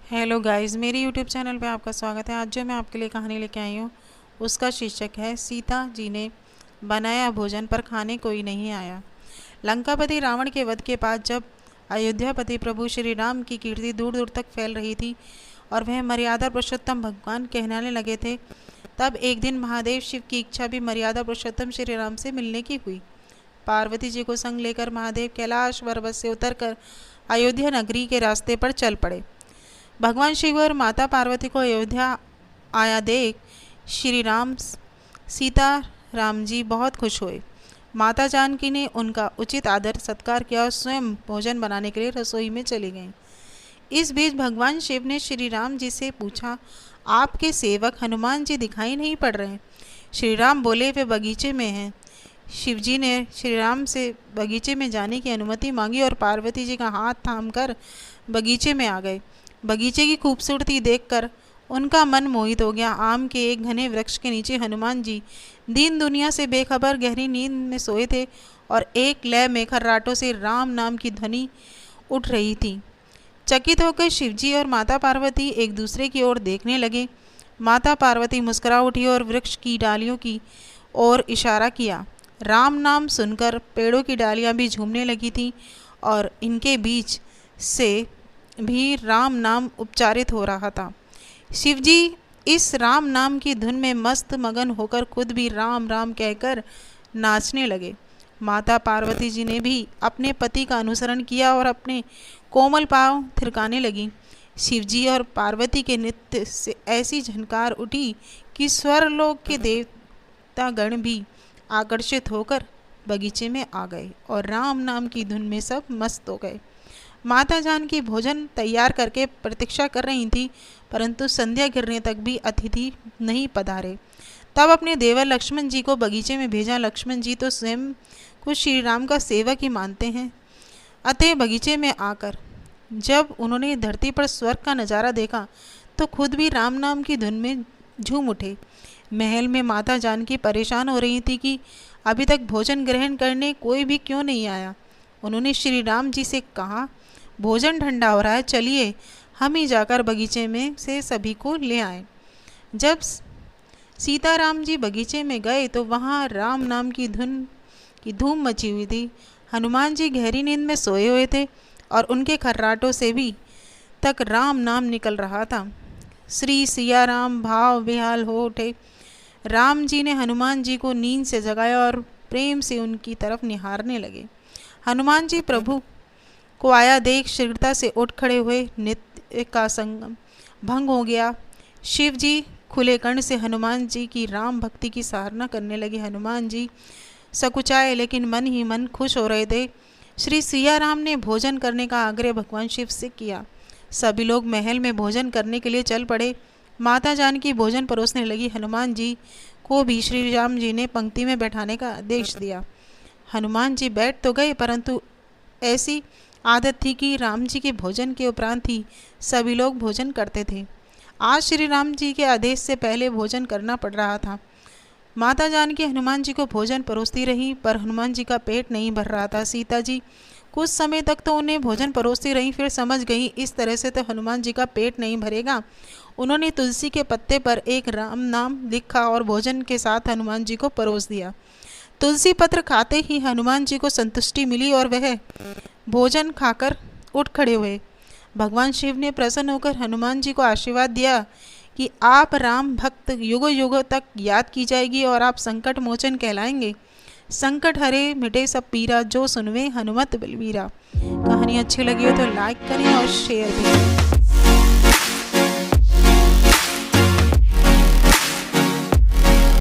Hello guys, मेरे YouTube channel पे आपका स्वागत है। आज जो मैं आपके लिए कहानी लेके आई हूँ उसका शीर्षक है सीता जी ने बनाया भोजन पर खाने कोई नहीं आया। लंकापति रावण के वध के बाद जब अयोध्यापति प्रभु श्री राम की कीर्ति दूर दूर तक फैल रही थी और वह मर्यादा पुरुषोत्तम भगवान कहलाने लगे थे, तब एक दिन महादेव शिव की इच्छा भी मर्यादा पुरुषोत्तम श्री राम से मिलने की हुई। पार्वती जी को संग लेकर महादेव कैलाश पर्वत से उतरकर अयोध्या नगरी के रास्ते पर चल पड़े। भगवान शिव और माता पार्वती को अयोध्या आया देख श्री राम सीता राम जी बहुत खुश हुए। माता जानकी ने उनका उचित आदर सत्कार किया और स्वयं भोजन बनाने के लिए रसोई में चली गईं। इस बीच भगवान शिव ने श्री राम जी से पूछा, आपके सेवक हनुमान जी दिखाई नहीं पड़ रहे? श्री राम बोले, वे बगीचे में हैं। शिव जी ने श्री राम से बगीचे में जाने की अनुमति मांगी और पार्वती जी का हाथ थामकर बगीचे में आ गए। बगीचे की खूबसूरती देखकर उनका मन मोहित हो गया। आम के एक घने वृक्ष के नीचे हनुमान जी दीन दुनिया से बेखबर गहरी नींद में सोए थे और एक लय में खर्राटों से राम नाम की ध्वनि उठ रही थी। चकित होकर शिवजी और माता पार्वती एक दूसरे की ओर देखने लगे। माता पार्वती मुस्कुरा उठी और वृक्ष की डालियों की ओर इशारा किया। राम नाम सुनकर पेड़ों की डालियां भी झूमने लगी थीं और इनके बीच से भी राम नाम उच्चारित हो रहा था। शिवजी इस राम नाम की धुन में मस्त मगन होकर खुद भी राम राम कहकर नाचने लगे। माता पार्वती जी ने भी अपने पति का अनुसरण किया और अपने कोमल पांव थिरकाने लगी। शिवजी और पार्वती के नृत्य से ऐसी झनकार उठी कि स्वर्गलोक के देवतागण भी आकर्षित होकर बगीचे में आ गए और राम नाम की धुन में सब मस्त हो गए। माता जानकी भोजन तैयार करके प्रतीक्षा कर रही थी, परंतु संध्या गिरने तक भी अतिथि नहीं पधारे। तब अपने देवर लक्ष्मण जी को बगीचे में भेजा। लक्ष्मण जी तो स्वयं को श्री राम का सेवक ही मानते हैं। अतः बगीचे में आकर जब उन्होंने धरती पर स्वर्ग का नज़ारा देखा तो खुद भी राम नाम की धुन में झूम उठे। महल में माता जानकी परेशान हो रही थी कि अभी तक भोजन ग्रहण करने कोई भी क्यों नहीं आया। उन्होंने श्री राम जी से कहा, भोजन ठंडा हो रहा है, चलिए हम ही जाकर बगीचे में से सभी को ले आए। जब सीताराम जी बगीचे में गए तो वहाँ राम नाम की धूम मची हुई थी। हनुमान जी गहरी नींद में सोए हुए थे और उनके खर्राटों से भी तक राम नाम निकल रहा था। श्री सिया राम भाव बेहाल हो उठे। राम जी ने हनुमान जी को नींद से जगाया और प्रेम से उनकी तरफ निहारने लगे। हनुमान जी प्रभु को आया देख शीघ्रता से उठ खड़े हुए। नित्य का संगम भंग हो गया। शिव जी खुले कर्ण से हनुमान जी की राम भक्ति की सराहना करने लगे। हनुमान जी सकुचाए लेकिन मन ही मन खुश हो रहे थे। श्री सिया राम ने भोजन करने का आग्रह भगवान शिव से किया। सभी लोग महल में भोजन करने के लिए चल पड़े। माता जानकी भोजन परोसने लगी। हनुमान जी को भी श्री राम जी ने पंक्ति में बैठाने का आदेश दिया। हनुमान जी बैठ तो गए, परंतु ऐसी आदत थी कि राम जी के भोजन के उपरांत ही सभी लोग भोजन करते थे। आज श्री राम जी के आदेश से पहले भोजन करना पड़ रहा था। माता जानकी हनुमान जी को भोजन परोसती रही, पर हनुमान जी का पेट नहीं भर रहा था। सीता जी कुछ समय तक तो उन्हें भोजन परोसती रही, फिर समझ गई इस तरह से तो हनुमान जी का पेट नहीं भरेगा। उन्होंने तुलसी के पत्ते पर एक राम नाम लिखा और भोजन के साथ हनुमान जी को परोस दिया। तुलसी पत्र खाते ही हनुमान जी को संतुष्टि मिली और वह भोजन खाकर उठ खड़े हुए। भगवान शिव ने प्रसन्न होकर हनुमान जी को आशीर्वाद दिया कि आप राम भक्त युगों युगों तक याद की जाएगी और आप संकट मोचन कहलाएंगे। संकट हरे मिटे सब पीरा, जो सुनवे हनुमत बलबीरा। कहानी अच्छी लगी हो तो लाइक करें और शेयर भी करें।